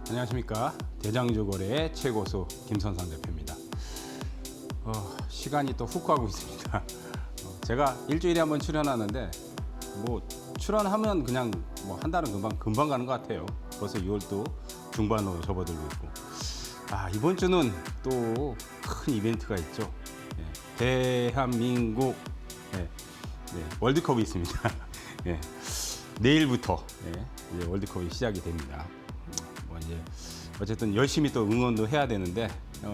안녕하십니까. 대장주 거래의 최고수 김선상 대표입니다. 시간이 또 훅 가고 있습니다. 제가 일주일에 한번 출연하는데 뭐 출연하면 그냥 뭐 한 달은 금방 가는 것 같아요. 벌써 6월도 중반으로 접어들고 있고. 이번 주는 또 큰 이벤트가 있죠. 대한민국 월드컵이 있습니다. 내일부터 이제 월드컵이 시작이 됩니다. 이제 어쨌든 열심히 또 응원도 해야 되는데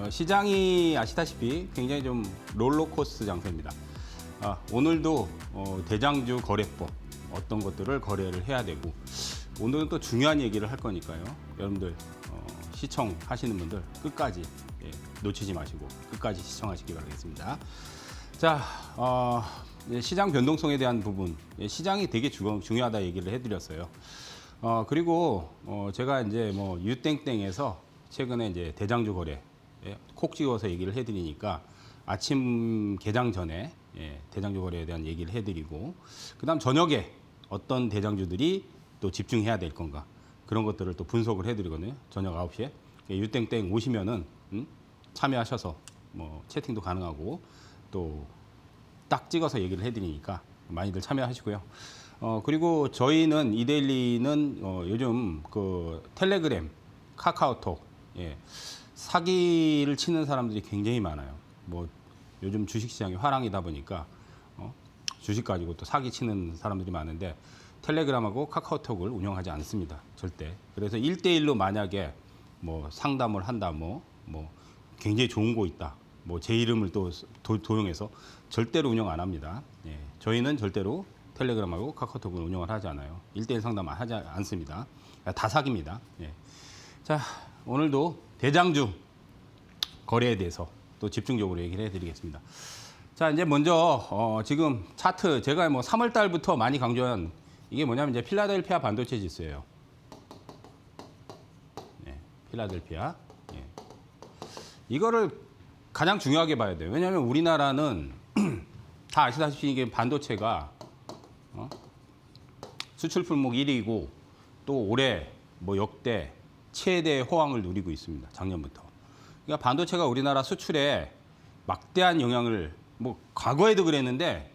시장이 아시다시피 굉장히 좀 롤러코스터 장세입니다. 오늘도 대장주 거래법 어떤 것들을 거래를 해야 되고 오늘은 또 중요한 얘기를 할 거니까요. 여러분들 시청하시는 분들 끝까지 놓치지 마시고 끝까지 시청하시기 바라겠습니다. 자, 시장 변동성에 대한 부분, 시장이 되게 중요하다 얘기를 해드렸어요. 그리고 제가 이제 뭐 유땡땡에서 최근에 이제 대장주 거래 콕 찍어서 얘기를 해드리니까 아침 개장 전에 대장주 거래에 대한 얘기를 해드리고 그다음 저녁에 어떤 대장주들이 또 집중해야 될 건가 그런 것들을 또 분석을 해드리거든요. 저녁 9시에 유땡땡 오시면은 참여하셔서 뭐 채팅도 가능하고 또 딱 찍어서 얘기를 해드리니까 많이들 참여하시고요. 그리고 저희는 이데일리는 요즘 그 텔레그램, 카카오톡 사기를 치는 사람들이 굉장히 많아요. 뭐 요즘 주식시장이 화랑이다 보니까 주식 가지고 또 사기 치는 사람들이 많은데 텔레그램하고 카카오톡을 운영하지 않습니다. 절대. 그래서 1대1로 만약에 뭐 상담을 한다 뭐 굉장히 좋은 거 있다. 뭐 제 이름을 또 도용해서 절대로 운영 안 합니다. 저희는 절대로 텔레그램하고 카카오톡을 운영을 하지 않아요. 1대1 상담을 하지 않습니다. 다 사기입니다. 자, 오늘도 대장주 거래에 대해서 또 집중적으로 얘기를 해드리겠습니다. 자, 이제 먼저 지금 차트 제가 뭐 3월 달부터 많이 강조한 이게 뭐냐면 이제 필라델피아 반도체 지수예요. 필라델피아. 이거를 가장 중요하게 봐야 돼요. 왜냐하면 우리나라는 다 아시다시피 이게 반도체가 수출 품목 1위고 또 올해 뭐 역대 최대 호황을 누리고 있습니다. 작년부터. 그러니까 반도체가 우리나라 수출에 막대한 영향을 뭐 과거에도 그랬는데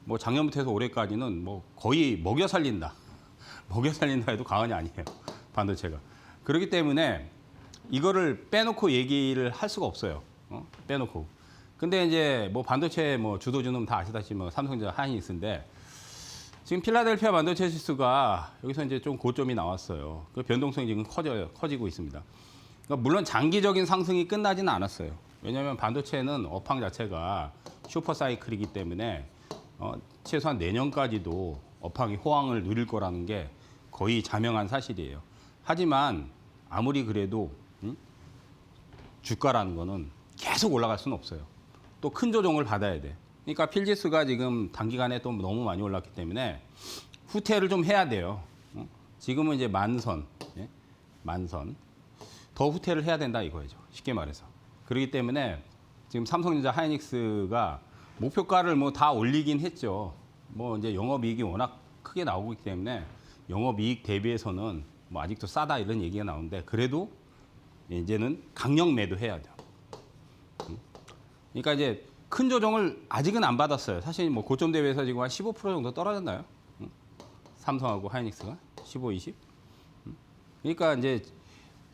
뭐 작년부터 해서 올해까지는 뭐 거의 먹여 살린다. 먹여 살린다 해도 과언이 아니에요. 반도체가. 그렇기 때문에 이거를 빼놓고 얘기를 할 수가 없어요. 빼놓고. 근데 이제 뭐 반도체 뭐 주도주는 다 아시다시피 뭐 삼성전자, 하이닉스인데 지금 필라델피아 반도체 지수가 여기서 이제 좀 고점이 나왔어요. 그 변동성이 지금 커지고 있습니다. 그러니까 물론 장기적인 상승이 끝나지는 않았어요. 왜냐하면 반도체는 업황 자체가 슈퍼 사이클이기 때문에 최소한 내년까지도 업황이 호황을 누릴 거라는 게 거의 자명한 사실이에요. 하지만 아무리 그래도 주가라는 거는 계속 올라갈 수는 없어요. 또 큰 조정을 받아야 돼. 그러니까 필지수가 지금 단기간에 또 너무 많이 올랐기 때문에 후퇴를 좀 해야 돼요. 지금은 이제 만선. 더 후퇴를 해야 된다 이거죠. 쉽게 말해서. 그렇기 때문에 지금 삼성전자, 하이닉스가 목표가를 뭐 다 올리긴 했죠. 뭐 이제 영업이익이 워낙 크게 나오고 있기 때문에 영업이익 대비해서는 뭐 아직도 싸다 이런 얘기가 나오는데 그래도 이제는 강력 매도해야 돼요. 그러니까 이제 큰 조정을 아직은 안 받았어요. 사실 뭐 고점 대비해서 지금 한 15% 정도 떨어졌나요? 삼성하고 하이닉스가 15, 20. 그러니까 이제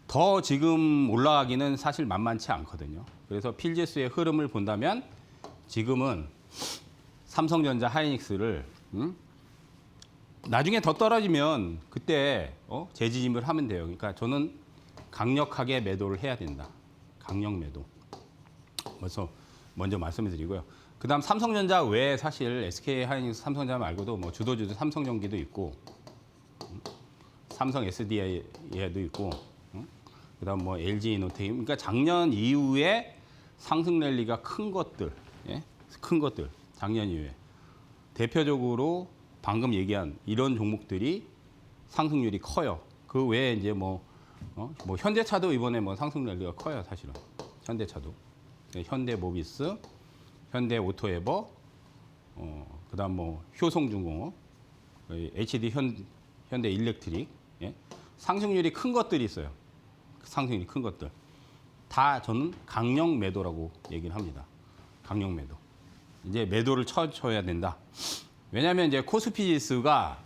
더 지금 올라가기는 사실 만만치 않거든요. 그래서 필지수의 흐름을 본다면 지금은 삼성전자, 하이닉스를 나중에 더 떨어지면 그때 재지짐을 하면 돼요. 그러니까 저는 강력하게 매도를 해야 된다. 강력 매도. 그래서 먼저 말씀을 드리고요. 그다음 삼성전자 외에 사실 SK 하이닉스, 삼성전자 말고도 뭐 주도주도 삼성전기도 있고, 삼성 SDI에도 있고, 그다음 뭐 LG 이노텍. 그러니까 작년 이후에 상승 랠리가 큰 것들, 큰 것들 작년 이후에 대표적으로 방금 얘기한 이런 종목들이 상승률이 커요. 그 외에 이제 뭐 현대차도 이번에 뭐 상승 랠리가 커요, 사실은. 현대차도. 현대모비스, 현대오토에버, 그다음 뭐 효성중공업, HD 현대일렉트릭, 상승률이 큰 것들이 있어요. 상승률이 큰 것들 다 저는 강력 매도라고 얘기를 합니다. 강력 매도. 이제 매도를 쳐야 된다. 왜냐하면 이제 코스피 지수가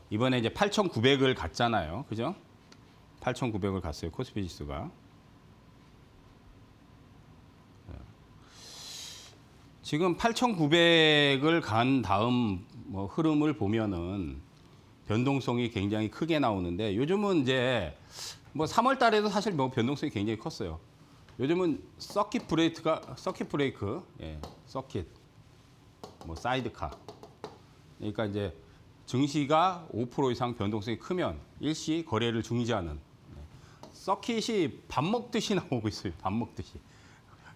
이번에 이제 8,900을 갔잖아요. 그죠? 8,900을 갔어요. 코스피 지수가. 지금 8,900을 간 다음 뭐 흐름을 보면은 변동성이 굉장히 크게 나오는데 요즘은 이제 뭐 3월 달에도 사실 뭐 변동성이 굉장히 컸어요. 요즘은 서킷 브레이크, 예, 서킷, 뭐 사이드카. 그러니까 이제 증시가 5% 이상 변동성이 크면 일시 거래를 중지하는 서킷이 밥 먹듯이 나오고 있어요. 밥 먹듯이.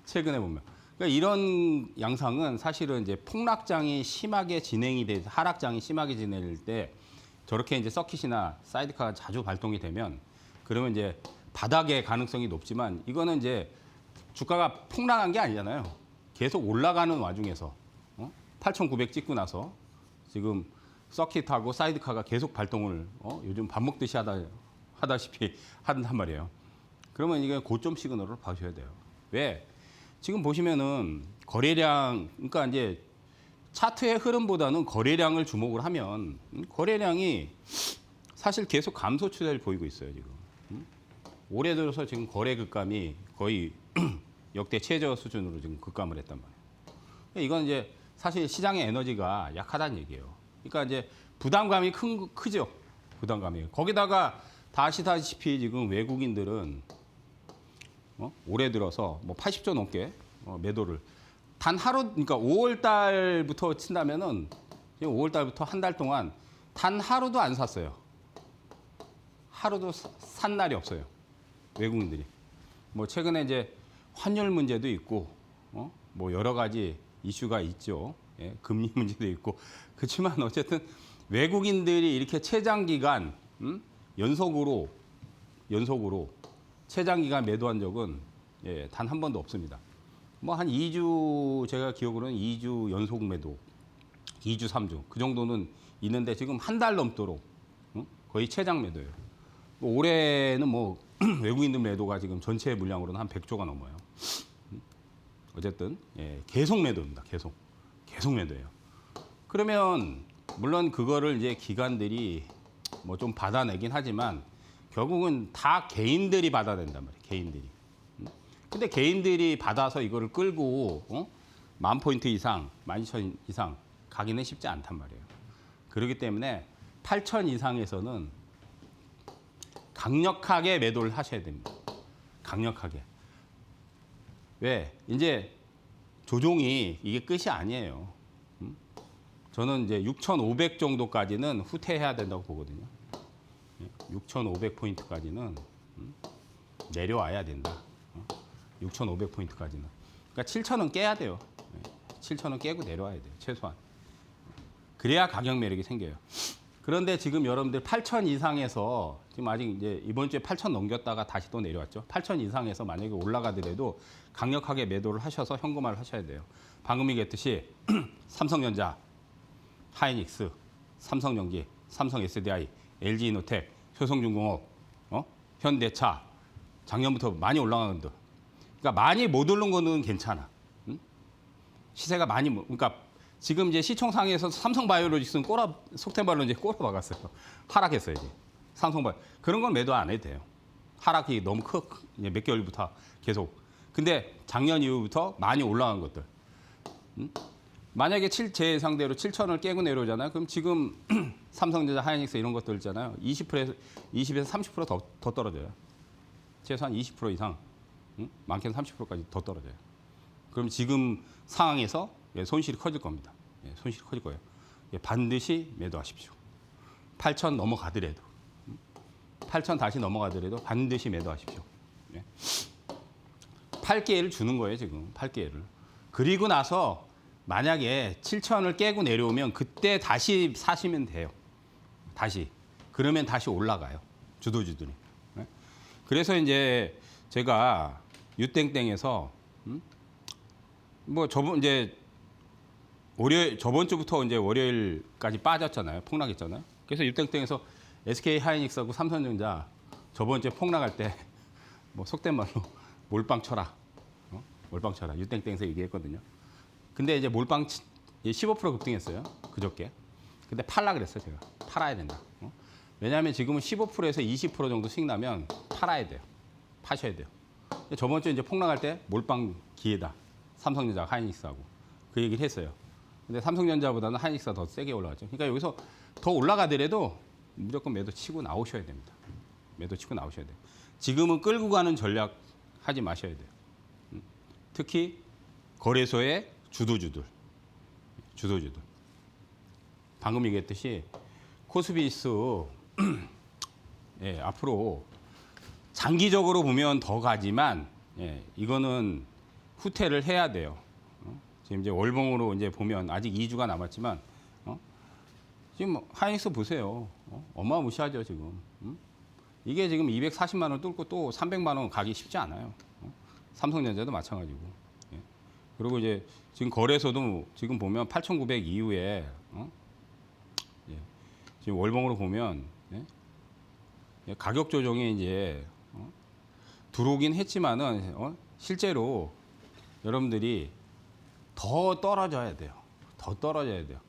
최근에 보면. 그러니까 이런 양상은 사실은 이제 폭락장이 심하게 진행이 돼 하락장이 심하게 진행될 때 저렇게 이제 서킷이나 사이드카가 자주 발동이 되면 그러면 이제 바닥의 가능성이 높지만 이거는 이제 주가가 폭락한 게 아니잖아요. 계속 올라가는 와중에서 8,900 찍고 나서 지금 서킷하고 사이드카가 계속 발동을 요즘 밥 먹듯이 하다시피 한단 말이에요. 그러면 이게 고점 시그널을 봐셔야 돼요. 왜? 지금 보시면은 거래량, 그러니까 이제 차트의 흐름보다는 거래량을 주목을 하면 거래량이 사실 계속 감소 추세를 보이고 있어요, 지금. 올해 들어서 지금 거래 급감이 거의 역대 최저 수준으로 지금 급감을 했단 말이에요. 이건 이제 사실 시장의 에너지가 약하다는 얘기예요. 그러니까 이제 부담감이 크죠. 부담감이. 거기다가 다 아시다시피 지금 외국인들은 올해 들어서 뭐 80조 넘게 매도를 단 하루, 그러니까 5월 달부터 친다면은 지금 5월 달부터 한 달 동안 단 하루도 안 샀어요. 하루도 산 날이 없어요. 외국인들이. 뭐 최근에 이제 환율 문제도 있고, 뭐 여러 가지 이슈가 있죠. 예, 금리 문제도 있고. 그렇지만 어쨌든 외국인들이 이렇게 최장 기간 연속으로 최장 기간 매도한 적은 예, 단 한 번도 없습니다. 뭐 한 2주 제가 기억으로는 2주 연속 매도, 2주 3주 그 정도는 있는데 지금 한 달 넘도록 거의 최장 매도예요. 뭐 올해는 뭐 외국인들 매도가 지금 전체 물량으로는 한 100조가 넘어요. 어쨌든 예, 계속 매도입니다. 계속 매도예요. 그러면 물론 그거를 이제 기관들이 뭐 좀 받아내긴 하지만 결국은 다 개인들이 받아낸단 말이에요. 개인들이. 근데 개인들이 받아서 이거를 끌고 10,000포인트 이상, 12,000 이상 가기는 쉽지 않단 말이에요. 그렇기 때문에 8,000 이상에서는 강력하게 매도를 하셔야 됩니다. 강력하게. 왜? 이제 조종이 이게 끝이 아니에요. 저는 이제 6,500 정도까지는 후퇴해야 된다고 보거든요. 6,500포인트까지는 내려와야 된다. 6,500포인트까지는. 그러니까 7,000은 깨야 돼요. 7,000은 깨고 내려와야 돼요. 최소한. 그래야 가격 매력이 생겨요. 그런데 지금 여러분들 8,000 이상에서 지금 아직 이제 이번 주에 8,000 넘겼다가 다시 또 내려왔죠. 8,000 이상에서 만약에 올라가더라도 강력하게 매도를 하셔서 현금화를 하셔야 돼요. 방금 얘기했듯이 삼성전자, 하이닉스, 삼성전기, 삼성 SDI, LG이노텍, 효성중공업, 현대차 작년부터 많이 올라간 것들. 그러니까 많이 못 오른 거는 괜찮아. 시세가 많이 그러니까 지금 이제 시총상에서 삼성바이오로직스는 속된말로 이제 꼬라박았어요. 하락했어요 이제. 삼성바이오 그런 건 매도 안 해도 돼요. 하락이 너무 몇 개월부터 계속. 근데 작년 이후부터 많이 올라간 것들. 만약에 제 예상대로 7,000을 깨고 내려오잖아요. 그럼 지금 삼성전자, 하이닉스 이런 것들 있잖아요. 20에서 30% 더 떨어져요. 최소한 20% 이상, 많게는 30%까지 더 떨어져요. 그럼 지금 상황에서 손실이 커질 겁니다. 손실이 커질 거예요. 반드시 매도하십시오. 8,000 넘어가더라도, 8,000 다시 넘어가더라도 반드시 매도하십시오. 팔 기회를 주는 거예요, 지금. 팔 기회를. 그리고 나서 만약에 7,000을 깨고 내려오면 그때 다시 사시면 돼요. 다시. 그러면 다시 올라가요. 주도주들이. 그래서 이제 제가 유땡땡에서 뭐 저번 주부터 이제 월요일까지 빠졌잖아요. 폭락했잖아요. 그래서 유땡땡에서 SK 하이닉스하고 삼성전자 저번 주에 폭락할 때 뭐 속된 말로 몰빵 쳐라. 몰빵 쳐라. 유땡땡에서 얘기했거든요. 근데 이제 몰빵 15% 급등했어요. 그저께. 근데 팔라 그랬어요, 제가. 팔아야 된다. 왜냐하면 지금은 15%에서 20% 정도 수익 나면 팔아야 돼요. 파셔야 돼요. 저번 주에 이제 폭락할 때 몰빵 기회다. 삼성전자, 하이닉스하고 그 얘기를 했어요. 근데 삼성전자보다는 하이닉스가 더 세게 올라갔죠. 그러니까 여기서 더 올라가더라도 무조건 매도 치고 나오셔야 됩니다. 매도 치고 나오셔야 돼요. 지금은 끌고 가는 전략 하지 마셔야 돼요. 특히 거래소의 주도주들. 방금 얘기했듯이 코스피지수 예, 앞으로 장기적으로 보면 더 가지만 예, 이거는 후퇴를 해야 돼요. 지금 이제 월봉으로 이제 보면 아직 2주가 남았지만 지금 하이닉스 보세요. 어마무시하죠 지금. 이게 지금 240만 원 뚫고 또 300만 원 가기 쉽지 않아요. 삼성전자도 마찬가지고. 예. 그리고 이제 지금 거래소도 지금 보면 8,900 이후에 예. 지금 월봉으로 보면 예. 가격 조정이 이제 들어오긴 했지만은 실제로 여러분들이 더 떨어져야 돼요. 더 떨어져야 돼요.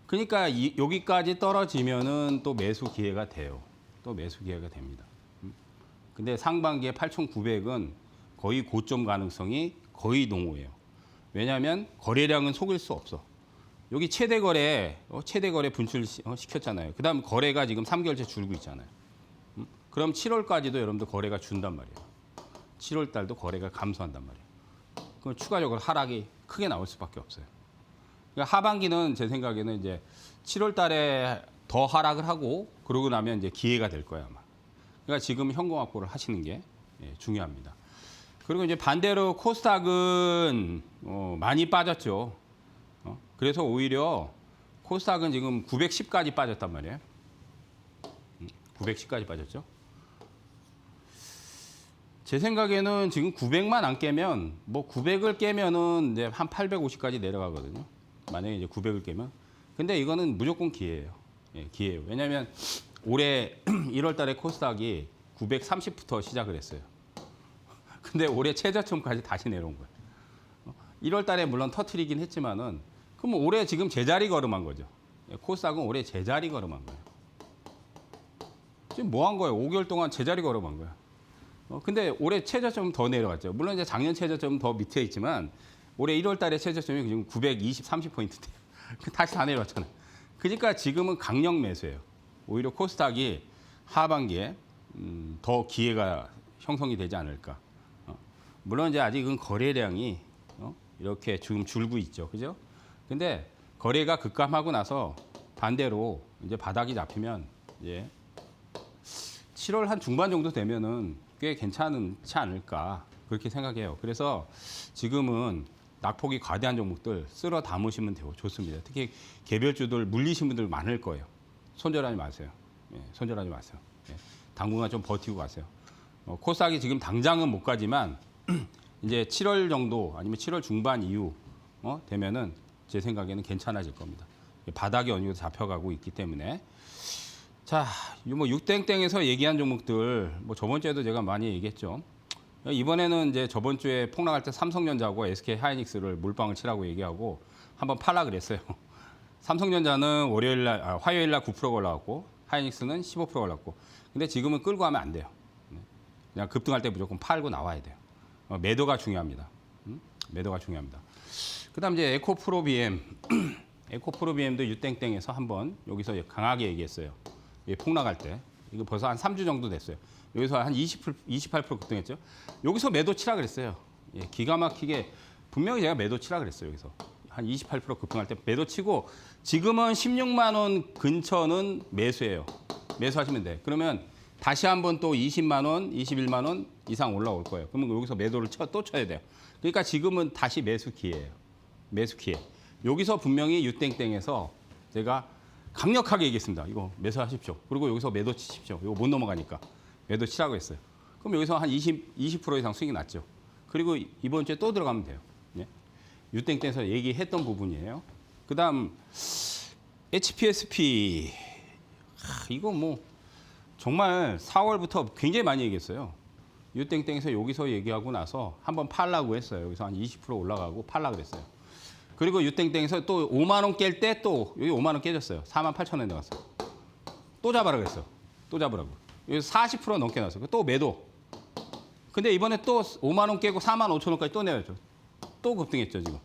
그러니까 여기까지 떨어지면은 또 매수 기회가 돼요. 또 매수 기회가 됩니다. 근데 상반기에 8,900은 거의 고점 가능성이 거의 농후해요. 왜냐하면 거래량은 속일 수 없어. 여기 최대 거래 분출 시켰잖아요. 그다음 거래가 지금 3개월째 줄고 있잖아요. 그럼 7월까지도 여러분들 거래가 준단 말이에요. 7월 달도 거래가 감소한단 말이에요. 그럼 추가적으로 하락이 크게 나올 수밖에 없어요. 그러니까 하반기는 제 생각에는 이제 7월 달에 더 하락을 하고 그러고 나면 이제 기회가 될 거예요, 아마. 그러니까 지금 현금 확보를 하시는 게 중요합니다. 그리고 이제 반대로 코스닥은 많이 빠졌죠. 그래서 오히려 코스닥은 지금 910까지 빠졌단 말이에요. 910까지 빠졌죠. 제 생각에는 지금 900만 안 깨면 뭐 900을 깨면은 이제 한 850까지 내려가거든요. 만약에 이제 900을 깨면. 근데 이거는 무조건 기회예요. 예, 기회예요. 왜냐하면 올해 1월 달에 코스닥이 930부터 시작을 했어요. 근데 올해 최저점까지 다시 내려온 거예요. 1월 달에 물론 터트리긴 했지만은 그럼 올해 지금 제자리 걸음한 거죠. 코스닥은 올해 제자리 걸음한 거예요. 지금 뭐 한 거예요? 5개월 동안 제자리 걸음한 거예요. 근데 올해 최저점 더 내려갔죠. 물론 이제 작년 최저점 더 밑에 있지만 올해 1월 달에 최저점이 지금 920, 30포인트대요. 다시 다 내려왔잖아요. 그러니까 지금은 강력 매수예요. 오히려 코스닥이 하반기에 더 기회가 형성이 되지 않을까. 물론 이제 아직은 거래량이 이렇게 지금 줄고 있죠. 그죠? 근데 거래가 급감하고 나서 반대로 이제 바닥이 잡히면 이제 7월 한 중반 정도 되면은 꽤 괜찮지 않을까 그렇게 생각해요. 그래서 지금은 낙폭이 과대한 종목들 쓸어 담으시면 되고 좋습니다. 특히 개별주들 물리신 분들 많을 거예요. 손절하지 마세요. 예, 손절하지 마세요. 예, 당분간 좀 버티고 가세요. 코스닥이 지금 당장은 못 가지만 이제 7월 정도 아니면 7월 중반 이후 되면은 제 생각에는 괜찮아질 겁니다. 바닥이 어느 정도 잡혀가고 있기 때문에 자, 뭐 육땡땡에서 얘기한 종목들 뭐 저번 주에도 제가 많이 얘기했죠. 이번에는 이제 저번 주에 폭락할 때 삼성전자하고 SK 하이닉스를 몰빵을 치라고 얘기하고 한번 팔라 그랬어요. 삼성전자는 화요일 날 9%가 올라갔고 하이닉스는 15%가 올랐고. 근데 지금은 끌고 가면 안 돼요. 그냥 급등할 때 무조건 팔고 나와야 돼요. 매도가 중요합니다. 매도가 중요합니다. 그다음 이제 에코프로비엠. 에코프로비엠도 유땡땡에서 한번 여기서 강하게 얘기했어요. 폭락할 때. 이거 벌써 한 3주 정도 됐어요. 여기서 한 28% 급등했죠. 여기서 매도 치라 그랬어요. 예, 기가 막히게 분명히 제가 매도 치라 그랬어요. 여기서 한 28% 급등할 때 매도 치고 지금은 16만 원 근처는 매수예요. 매수하시면 돼. 그러면 다시 한번 또 20만 원, 21만 원 이상 올라올 거예요. 그러면 여기서 매도를 또 쳐야 돼요. 그러니까 지금은 다시 매수 기회예요. 매수 기회. 여기서 분명히 유땡땡에서 제가 강력하게 얘기했습니다. 이거 매수하십시오. 그리고 여기서 매도 치십시오. 이거 못 넘어가니까 매도 치라고 했어요. 그럼 여기서 한 20% 이상 수익이 났죠. 그리고 이번 주에 또 들어가면 돼요. 예? 유땡땡에서 얘기했던 부분이에요. 그다음 HPSP 이거 뭐 정말 4월부터 굉장히 많이 얘기했어요. 유땡땡에서 여기서 얘기하고 나서 한번 팔라고 했어요. 여기서 한 20% 올라가고 팔라 그랬어요. 그리고 유땡땡에서 또 5만 원 깰 때 또 여기 5만 원 깨졌어요. 4만 8천 원에 나갔어요. 또 잡아라 그랬어. 또 잡으라고. 여기 40% 넘게 나왔어요. 또 매도. 근데 이번에 또 5만 원 깨고 4만 5천 원까지 또 내야죠. 또 급등했죠 지금.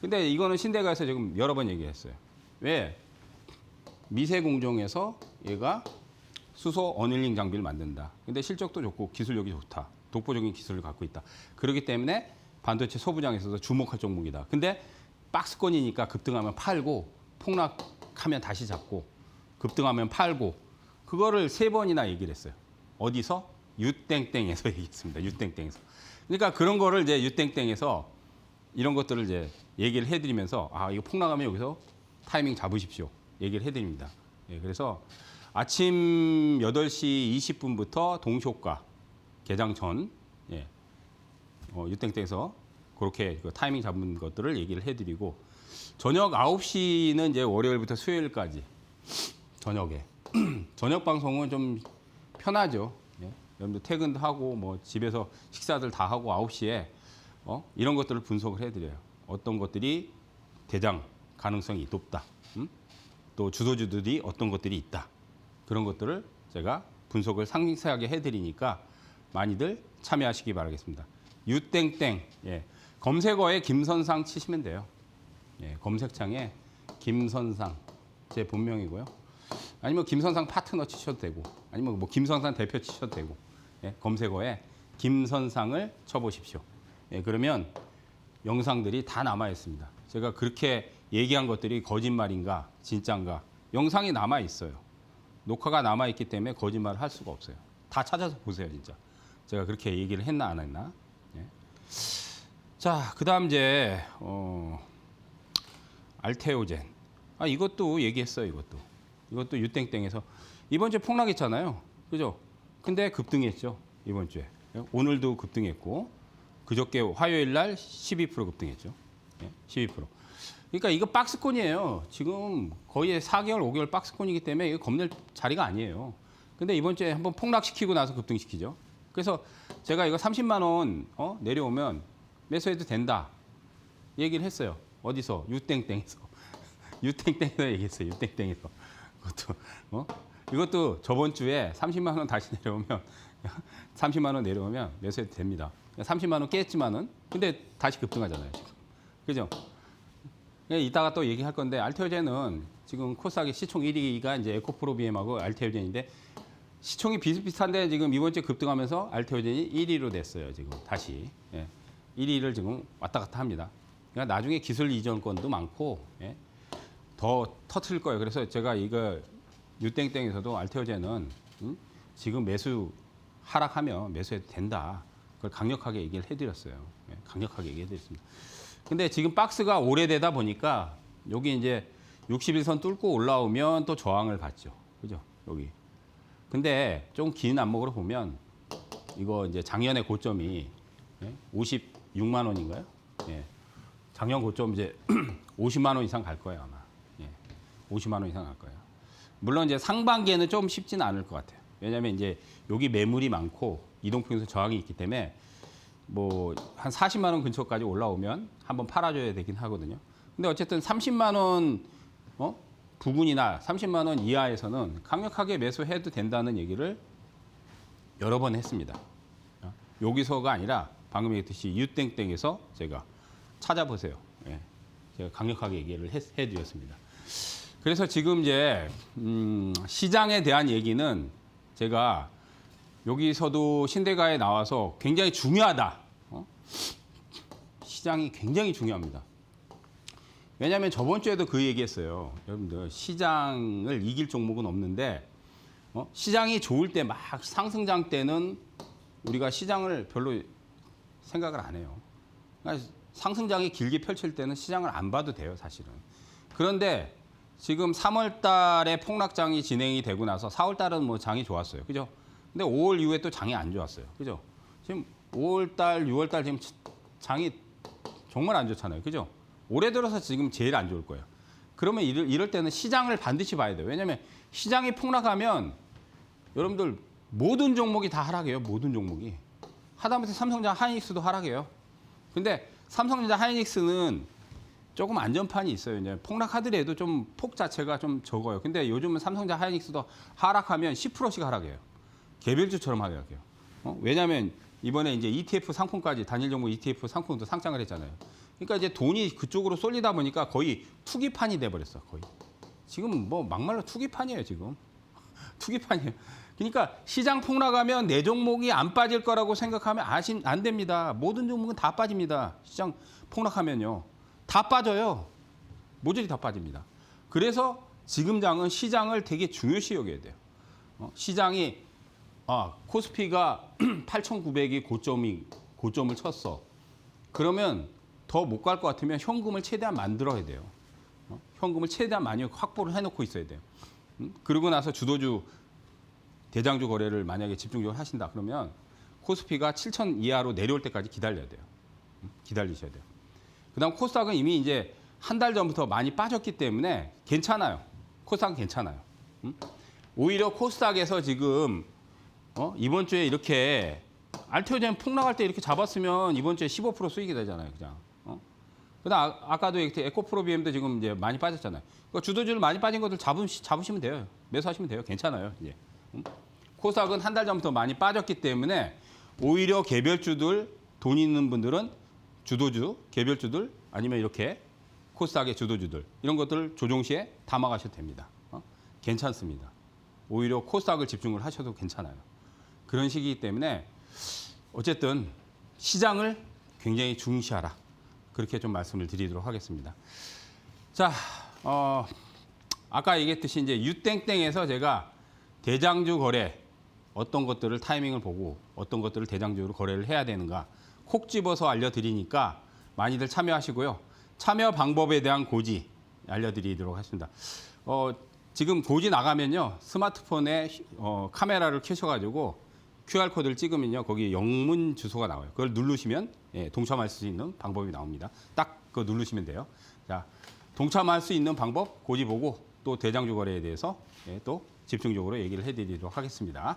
근데 이거는 신대가에서 지금 여러 번 얘기했어요. 왜? 미세 공정에서 얘가 수소 어닐링 장비를 만든다. 근데 실적도 좋고 기술력이 좋다. 독보적인 기술을 갖고 있다. 그렇기 때문에 반도체 소부장에 있어서 주목할 종목이다. 근데 박스권이니까 급등하면 팔고 폭락하면 다시 잡고 급등하면 팔고 그거를 3번이나 얘기를 했어요. 어디서? 유땡땡에서 얘기했습니다. 유땡땡에서. 그러니까 그런 거를 이제 유땡땡에서 이런 것들을 이제 얘기를 해드리면서 아 이거 폭락하면 여기서 타이밍 잡으십시오. 얘기를 해드립니다. 예, 그래서 아침 8시 20분부터 동시효과 개장 전 예, 유땡땡에서 그렇게 그 타이밍 잡은 것들을 얘기를 해드리고 저녁 9시는 이제 월요일부터 수요일까지 저녁에 저녁 방송은 좀 편하죠. 예, 여러분들 퇴근도 하고 뭐 집에서 식사들 다 하고 9시에 이런 것들을 분석을 해드려요. 어떤 것들이 대장 가능성이 높다. 또 주도주들이 어떤 것들이 있다. 그런 것들을 제가 분석을 상세하게 해드리니까 많이들 참여하시기 바라겠습니다. 유땡땡 예. 검색어에 김선상 치시면 돼요. 예. 검색창에 김선상 제 본명이고요. 아니면 김선상 파트너 치셔도 되고 아니면 뭐 김선상 대표 치셔도 되고 예. 검색어에 김선상을 쳐보십시오. 예. 그러면 영상들이 다 남아 있습니다. 제가 그렇게 얘기한 것들이 거짓말인가 진짜인가 영상이 남아 있어요. 녹화가 남아 있기 때문에 거짓말을 할 수가 없어요. 다 찾아서 보세요, 진짜. 제가 그렇게 얘기를 했나 안 했나? 예. 자, 그다음 이제 알테오젠. 아, 이것도 얘기했어요, 이것도 유땡땡에서 이번 주에 폭락했잖아요. 그죠? 근데 급등했죠, 이번 주에. 오늘도 급등했고 그저께 화요일 날 12% 급등했죠. 예, 12%. 그러니까 이거 박스권이에요. 지금 거의 4개월, 5개월 박스권이기 때문에 이거 겁낼 자리가 아니에요. 근데 이번 주에 한번 폭락시키고 나서 급등시키죠. 그래서 제가 이거 30만 원 내려오면 매수해도 된다. 얘기를 했어요. 어디서? 유땡땡에서. 유땡땡에서 얘기했어요. 유땡땡에서. 이것도 저번 주에 30만 원 다시 내려오면 30만 원 내려오면 매수해도 됩니다. 30만 원 깼지만은 근데 다시 급등하잖아요. 지금. 그죠? 이따가 또 얘기할 건데 알테오젠은 지금 코스닥의 시총 1위가 이제 에코프로비엠하고 알테오젠인데 시총이 비슷비슷한데 지금 이번 주에 급등하면서 알테오젠이 1위로 됐어요. 지금 다시 1위를 지금 왔다 갔다 합니다. 그러니까 나중에 기술 이전권도 많고 더 터트릴 거예요. 그래서 제가 이거 유땡땡에서도 알테오젠은 지금 매수 하락하면 매수해도 된다. 그걸 강력하게 얘기를 해드렸어요. 강력하게 얘기해드렸습니다. 근데 지금 박스가 오래되다 보니까 여기 이제 61선 뚫고 올라오면 또 저항을 받죠. 그죠? 여기. 근데 좀 긴 안목으로 보면 이거 이제 작년의 고점이 56만 원인가요? 예. 작년 고점 이제 50만 원 이상 갈 거예요, 아마. 예. 50만 원 이상 갈 거예요. 물론 이제 상반기에는 좀 쉽지는 않을 것 같아요. 왜냐하면 이제 여기 매물이 많고 이동평균선 저항이 있기 때문에 뭐 한 40만 원 근처까지 올라오면 한번 팔아줘야 되긴 하거든요. 근데 어쨌든 30만 원 부근이나 30만 원 이하에서는 강력하게 매수해도 된다는 얘기를 여러 번 했습니다. 여기서가 아니라 방금 얘기했듯이 유땡땡에서 제가 찾아보세요. 예, 제가 강력하게 얘기를 해드렸습니다. 그래서 지금 이제 시장에 대한 얘기는 제가 여기서도 신대가에 나와서 굉장히 중요하다. 시장이 굉장히 중요합니다. 왜냐하면 저번 주에도 그 얘기했어요. 여러분들 시장을 이길 종목은 없는데 시장이 좋을 때 막 상승장 때는 우리가 시장을 별로 생각을 안 해요. 그러니까 상승장이 길게 펼칠 때는 시장을 안 봐도 돼요, 사실은. 그런데 지금 3월 달에 폭락장이 진행이 되고 나서 4월 달은 뭐 장이 좋았어요. 그죠? 근데 5월 이후에 또 장이 안 좋았어요. 그죠? 지금 5월 달, 6월 달 지금 장이 정말 안 좋잖아요. 그죠? 올해 들어서 지금 제일 안 좋을 거예요. 그러면 이럴 때는 시장을 반드시 봐야 돼요. 왜냐하면 시장이 폭락하면 여러분들 모든 종목이 다 하락해요. 모든 종목이. 하다못해 삼성전자 하이닉스도 하락해요. 근데 삼성전자 하이닉스는 조금 안전판이 있어요. 이제 폭락하더라도 좀 폭 자체가 좀 적어요. 근데 요즘은 삼성전자 하이닉스도 하락하면 10%씩 하락해요. 개별주처럼 하락해요. 왜냐하면 이번에 이제 ETF 상품까지 단일 종목 ETF 상품도 상장을 했잖아요. 그러니까 이제 돈이 그쪽으로 쏠리다 보니까 거의 투기판이 돼버렸어. 거의. 지금 뭐 막말로 투기판이에요. 지금 투기판이에요. 그러니까 시장 폭락하면 내 종목이 안 빠질 거라고 생각하면 안 됩니다. 모든 종목은 다 빠집니다. 시장 폭락하면요. 다 빠져요. 모조리 다 빠집니다. 그래서 지금 장은 시장을 되게 중요시 여겨야 돼요. 시장이 코스피가 8,900이 고점을 쳤어. 그러면 더 못 갈 것 같으면 현금을 최대한 만들어야 돼요. 현금을 최대한 많이 확보를 해놓고 있어야 돼요. 그러고 나서 주도주 대장주 거래를 만약에 집중적으로 하신다 그러면 코스피가 7,000 이하로 내려올 때까지 기다려야 돼요. 기다리셔야 돼요. 그다음 코스닥은 이미 이제 한 달 전부터 많이 빠졌기 때문에 괜찮아요. 코스닥은 괜찮아요. 오히려 코스닥에서 지금 이번 주에 이렇게 알테오젠 폭락할 때 이렇게 잡았으면 이번 주에 15% 수익이 되잖아요. 그냥. 그다음 아까도 에코프로비엠도 지금 이제 많이 빠졌잖아요. 그러니까 주도주를 많이 빠진 것들 잡으시면 돼요. 매수하시면 돼요. 괜찮아요. 이제. 코스닥은 한 달 전부터 많이 빠졌기 때문에 오히려 개별주들 돈 있는 분들은 주도주, 개별주들 아니면 이렇게 코스닥의 주도주들 이런 것들을 조정 시에 담아가셔도 됩니다. 괜찮습니다. 오히려 코스닥을 집중을 하셔도 괜찮아요. 그런 시기이기 때문에 어쨌든 시장을 굉장히 중시하라. 그렇게 좀 말씀을 드리도록 하겠습니다. 자, 아까 얘기했듯이 이제 유땡땡에서 제가 대장주 거래 어떤 것들을 타이밍을 보고 어떤 것들을 대장주로 거래를 해야 되는가 콕 집어서 알려드리니까 많이들 참여하시고요. 참여 방법에 대한 고지 알려드리도록 하겠습니다. 지금 고지 나가면요. 스마트폰에 카메라를 켜셔가지고 QR코드를 찍으면요. 거기 영문 주소가 나와요. 그걸 누르시면 동참할 수 있는 방법이 나옵니다. 딱 그거 누르시면 돼요. 자, 동참할 수 있는 방법 고지 보고 또 대장주 거래에 대해서 또 집중적으로 얘기를 해드리도록 하겠습니다.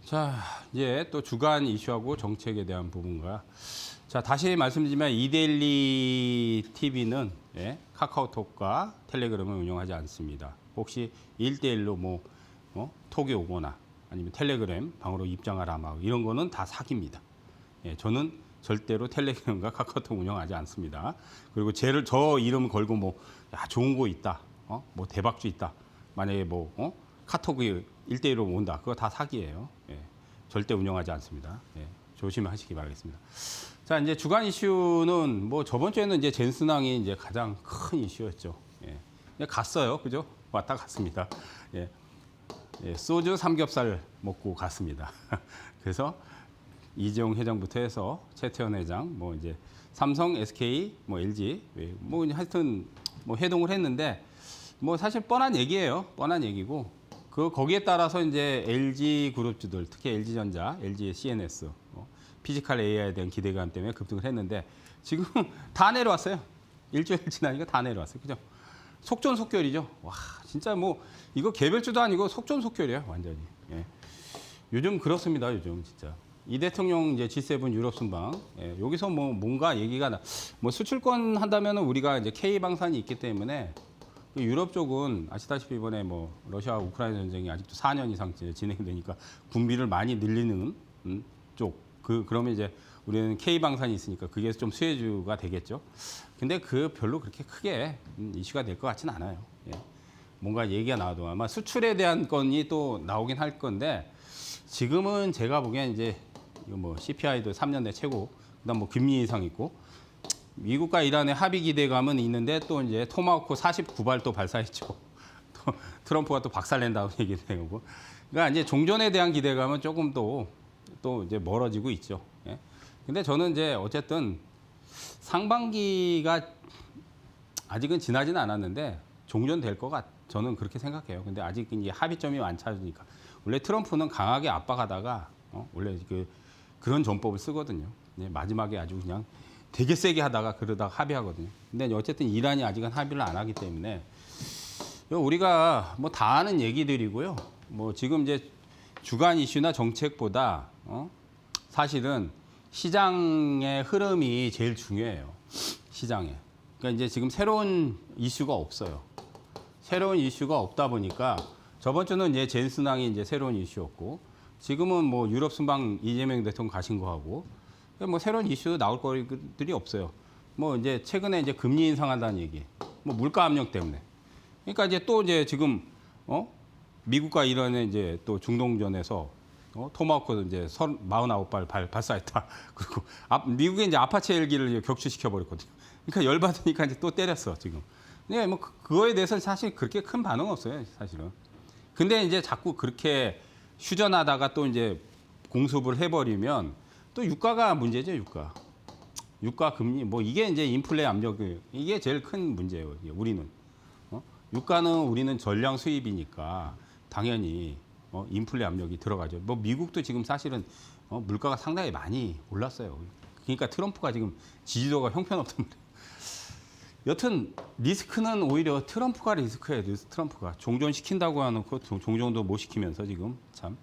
자, 이제 또 주간 이슈하고 정책에 대한 부분과 자, 다시 말씀드리면 이데일리 TV는 카카오톡과 텔레그램을 운영하지 않습니다. 혹시 1대1로 톡이 오거나 아니면 텔레그램 방으로 입장하라 막 이런 거는 다 사기입니다. 저는 절대로 텔레그램과 카카오톡 운영하지 않습니다. 그리고 저 이름 걸고 좋은 거 있다. 대박주 있다. 만약에 카톡이 1대1로 온다. 그거 다 사기예요. 절대 운영하지 않습니다. 조심하시기 바라겠습니다. 자, 이제 주간 이슈는 저번 주에는 이제 젠스낭이 이제 가장 큰 이슈였죠. 그냥 갔어요. 그죠? 왔다 갔습니다. 소주 삼겹살 먹고 갔습니다. 그래서 이재용 회장부터 해서 최태원 회장, 이제 삼성, SK, LG, 하여튼 회동을 했는데 사실 뻔한 얘기예요. 뻔한 얘기고 거기에 따라서 이제 LG 그룹주들, 특히 LG전자, LG CNS, 피지컬 AI에 대한 기대감 때문에 급등을 했는데 지금 다 내려왔어요. 일주일 지나니까 다 내려왔어요. 그죠? 속전속결이죠. 와, 진짜 뭐 이거 개별주도 아니고 속전속결이야, 완전히. 예. 요즘 그렇습니다. 요즘 진짜. 이 대통령 이제 G7 유럽 순방, 예, 여기서 뭐 뭔가 얘기가 뭐 수출권 한다면은 우리가 이제 K 방산이 있기 때문에 유럽 쪽은 아시다시피 이번에 뭐 러시아 우크라이나 전쟁이 아직도 4년 이상 진행되니까 군비를 많이 늘리는 쪽. 그러면 이제 우리는 K 방산이 있으니까 그게 좀 수혜주가 되겠죠. 근데 별로 그렇게 크게 이슈가 될 것 같지는 않아요. 예. 뭔가 얘기가 나와도 아마 수출에 대한 건이 또 나오긴 할 건데 지금은 제가 보기엔 이제 이거 뭐 CPI도 3년 내 최고, 그다음 뭐 금리 인상 있고 미국과 이란의 합의 기대감은 있는데 또 이제 토마호크 49발 또 발사했죠. 또 트럼프가 또 박살낸다고 얘기되고, 그러니까 이제 종전에 대한 기대감은 조금 또 이제 멀어지고 있죠. 예. 근데 저는 이제 어쨌든 상반기가 아직은 지나지는 않았는데 종전될 것 저는 그렇게 생각해요. 근데 아직 이제 합의점이 안 찾으니까. 원래 트럼프는 강하게 압박하다가 원래 그런 전법을 쓰거든요. 마지막에 아주 그냥 되게 세게 하다가 그러다가 합의하거든요. 근데 어쨌든 이란이 아직은 합의를 안 하기 때문에 우리가 뭐 다 아는 얘기들이고요. 뭐 지금 이제 주간 이슈나 정책보다 사실은 시장의 흐름이 제일 중요해요. 시장에. 그러니까 이제 지금 새로운 이슈가 없어요. 새로운 이슈가 없다 보니까 저번 주는 이제 젠슨항이 이제 새로운 이슈였고 지금은 뭐 유럽 순방 이재명 대통령 가신 거 하고 뭐 새로운 이슈 나올 거들이 없어요. 뭐 이제 최근에 이제 금리 인상한다는 얘기, 뭐 물가 압력 때문에. 그러니까 이제 또 이제 지금 미국과 이란의 이제 또 중동전에서 토마호크 이제 49발 발사했다. 그리고 미국이 이제 아파치 헬기를 격추시켜 버렸거든요. 그러니까 열 받으니까 이제 또 때렸어 지금. 네, 뭐 그거에 대해서 사실 그렇게 큰 반응 없어요, 사실은. 근데 이제 자꾸 그렇게 휴전하다가 또 이제 공습을 해버리면 또 유가가 문제죠, 유가. 유가 금리 뭐 이게 이제 인플레 압력이 이게 제일 큰 문제예요. 우리는 유가는 우리는 전량 수입이니까 당연히 인플레 압력이 들어가죠. 뭐 미국도 지금 사실은 물가가 상당히 많이 올랐어요. 그러니까 트럼프가 지금 지지도가 형편없단 말이에요. 여튼 리스크는 오히려 트럼프가 리스크예요. 트럼프가 종전시킨다고 해놓고 종전도 못 시키면서 지금 참.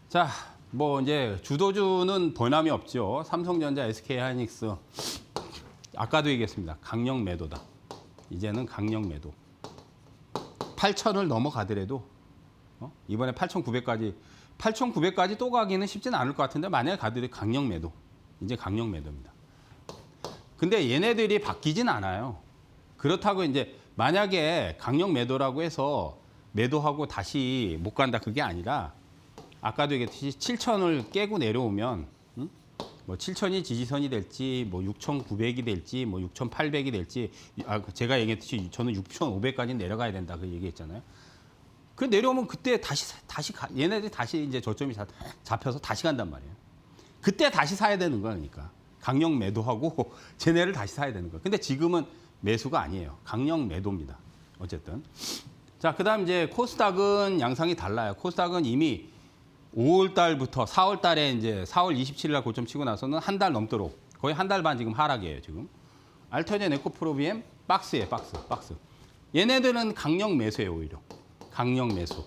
자, 뭐 이제 주도주는 변함이 없죠. 삼성전자, SK하이닉스. 아까도 얘기했습니다. 강력 매도다. 이제는 강력 매도. 8,000을 넘어가더라도 이번에 8,900까지 또 가기는 쉽지는 않을 것 같은데 만약에 가더라도 강력 매도. 이제 강력 매도입니다. 근데 얘네들이 바뀌진 않아요. 그렇다고 이제 만약에 강력 매도라고 해서 매도하고 다시 못 간다 그게 아니라 아까도 얘기했듯이 7,000을 깨고 내려오면 뭐 7,000이 지지선이 될지 뭐 6,900이 될지 뭐 6,800이 될지 제가 얘기했듯이 저는 6,500까지 내려가야 된다 그 얘기했잖아요. 그 내려오면 그때 얘네들이 다시 이제 저점이 잡혀서 다시 간단 말이에요. 그때 다시 사야 되는 거야, 그러니까. 강력 매도하고 쟤네를 다시 사야 되는 거예요. 근데 지금은 매수가 아니에요. 강력 매도입니다. 어쨌든. 자, 그다음 이제 코스닥은 양상이 달라요. 코스닥은 이미 5월 달부터 4월 달에 이제 4월 27일 날 고점 치고 나서는 한 달 넘도록 거의 한 달 반 지금 하락이에요, 지금. 알터젠 에코프로비엠 박스예요, 박스. 얘네들은 강력 매수예요, 오히려. 강력 매수.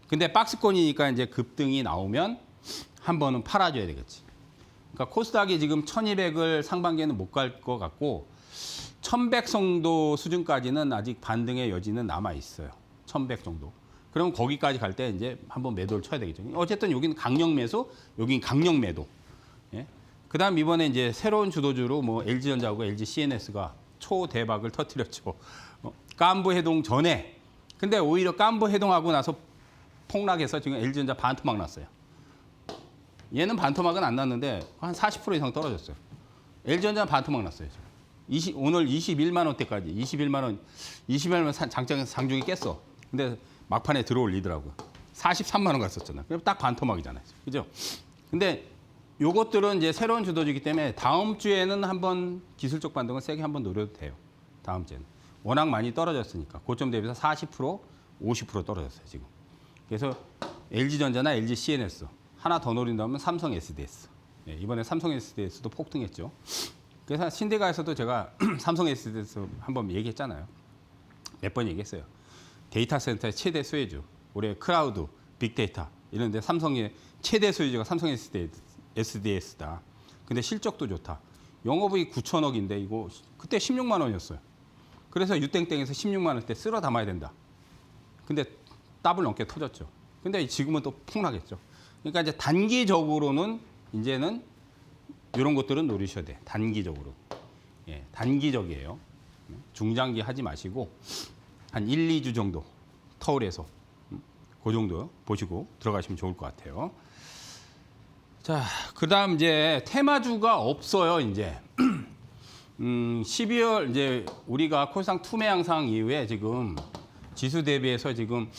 근데 박스권이니까 이제 급등이 나오면 한 번은 팔아줘야 되겠지. 그러니까 코스닥이 지금 1200을 상반기에는 못 갈 것 같고 1100 정도 수준까지는 아직 반등의 여지는 남아 있어요. 1100 정도. 그럼 거기까지 갈 때 이제 한번 매도를 쳐야 되겠죠. 어쨌든 여기는 강력 매수, 여기는 강력 매도. 예? 그다음 이번에 이제 새로운 주도주로 뭐 LG전자하고 LG CNS가 초대박을 터뜨렸죠. 깐부 해동 전에. 근데 오히려 깐부 해동하고 나서 폭락해서 지금 LG전자 반토막 났어요. 얘는 반토막은 안 났는데 한 40% 이상 떨어졌어요. LG전자는 반토막 났어요. 오늘 21만 원대까지 21만 원 장중에 깼어. 근데 막판에 들어올리더라고요. 43만 원 갔었잖아. 그럼 딱 반토막이잖아요. 그죠? 근데 요것들은 이제 새로운 주도주기 때문에 다음 주에는 한번 기술적 반등을 세게 한번 노려도 돼요. 다음 주에는. 워낙 많이 떨어졌으니까. 고점 대비해서 40%, 50% 떨어졌어요, 지금. 그래서 LG전자나 LG CNS 하나 더 노린다면 삼성 SDS. 예, 이번에 삼성 SDS도 폭등했죠. 그래서 신대가에서도 제가 삼성 SDS 한번 얘기했잖아요. 몇 번 얘기했어요. 데이터 센터의 최대 수혜주, 올해 클라우드, 빅데이터 이런데 삼성의 최대 수혜주가 삼성 SDS다. 근데 실적도 좋다. 영업이익 9천억인데 이거 그때 16만 원이었어요. 그래서 유땡땡에서 16만 원대 쓸어 담아야 된다. 근데 더블 넘게 터졌죠. 근데 지금은 또 폭락했죠. 그러니까 이제 단기적으로는 이제는 이런 것들은 노리셔야 돼. 단기적으로. 예, 단기적이에요. 중장기 하지 마시고 한 1, 2주 정도 터울에서 그 정도 보시고 들어가시면 좋을 것 같아요. 자, 그다음 이제 테마주가 없어요, 이제. 12월 이제 우리가 코스닥 투매 양상 이후에 지금 지수 대비해서 지금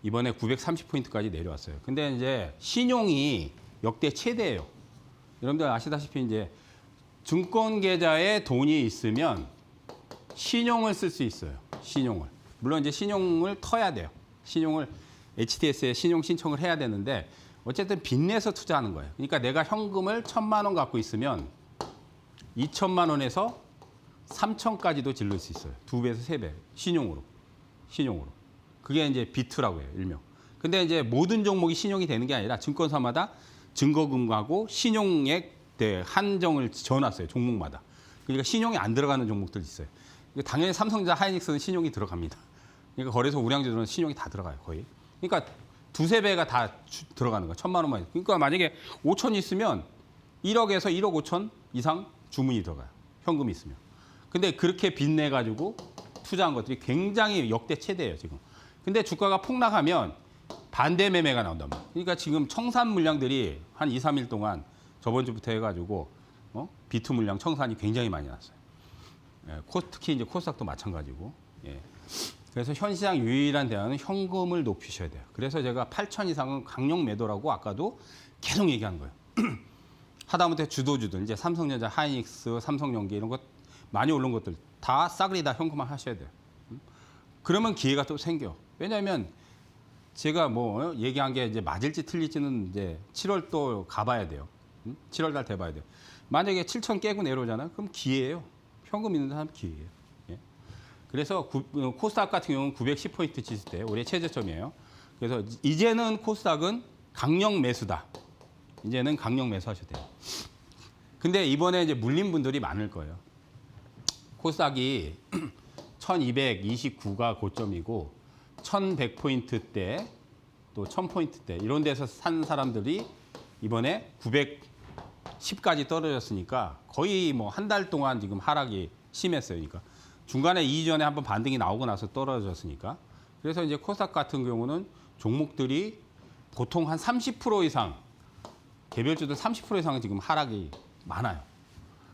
이번에 930포인트까지 내려왔어요. 근데 이제 신용이 역대 최대예요. 여러분들 아시다시피 이제 증권 계좌에 돈이 있으면 신용을 쓸 수 있어요. 신용을. 물론 이제 신용을 터야 돼요. 신용을 HTS에 신용 신청을 해야 되는데 어쨌든 빚내서 투자하는 거예요. 그러니까 내가 현금을 1,000만 원 갖고 있으면 2천만 원에서 3천까지도 질를 수 있어요. 2배에서 3배. 신용으로. 신용으로. 그게 이제 비트라고 해요, 일명. 근데 이제 모든 종목이 신용이 되는 게 아니라 증권사마다 증거금하고 신용액 한정을 지어놨어요, 종목마다. 그러니까 신용이 안 들어가는 종목들이 있어요. 당연히 삼성전자, 하이닉스는 신용이 들어갑니다. 그러니까 거래소 우량주들은 신용이 다 들어가요, 거의. 그러니까 2, 3배가 다 들어가는 거야, 1,000만 원만. 그러니까 만약에 5천 있으면 1억에서 1억 5천 이상 주문이 들어가요, 현금이 있으면. 근데 그렇게 빚내가지고 투자한 것들이 굉장히 역대 최대예요, 지금. 근데 주가가 폭락하면 반대 매매가 나온단 말이에요. 그러니까 지금 청산 물량들이 한 2, 3일 동안 저번 주부터 해가지고 비트 물량 청산이 굉장히 많이 났어요. 예, 특히 이제 코스닥도 마찬가지고. 예. 그래서 현 시장 유일한 대안은 현금을 높이셔야 돼요. 그래서 제가 8천 이상은 강력 매도라고 아까도 계속 얘기한 거예요. 하다못해 주도주들 이제 삼성전자, 하이닉스, 삼성전기 이런 것 많이 오른 것들 다 싸그리 다 현금화 하셔야 돼요. 그러면 기회가 또 생겨. 왜냐하면 제가 뭐 얘기한 게 이제 맞을지 틀릴지는 이제 7월 또 가봐야 돼요. 7월 달 돼봐야 돼요. 만약에 7천 깨고 내려오잖아요. 그럼 기회예요. 현금 있는 사람 기회예요. 예. 그래서 코스닥 같은 경우는 910포인트 지수대 올해 최저점이에요. 그래서 이제는 코스닥은 강력 매수다. 이제는 강력 매수하셔야 돼요. 근데 이번에 이제 물린 분들이 많을 거예요. 코스닥이 1229가 고점이고 1100포인트대 또 1000포인트대 이런 데서 산 사람들이 이번에 910까지 떨어졌으니까 거의 뭐 한 달 동안 지금 하락이 심했어요. 그러니까 중간에 이전에 한번 반등이 나오고 나서 떨어졌으니까. 그래서 이제 코스닥 같은 경우는 종목들이 보통 한 30% 이상 개별주들 30% 이상은 지금 하락이 많아요.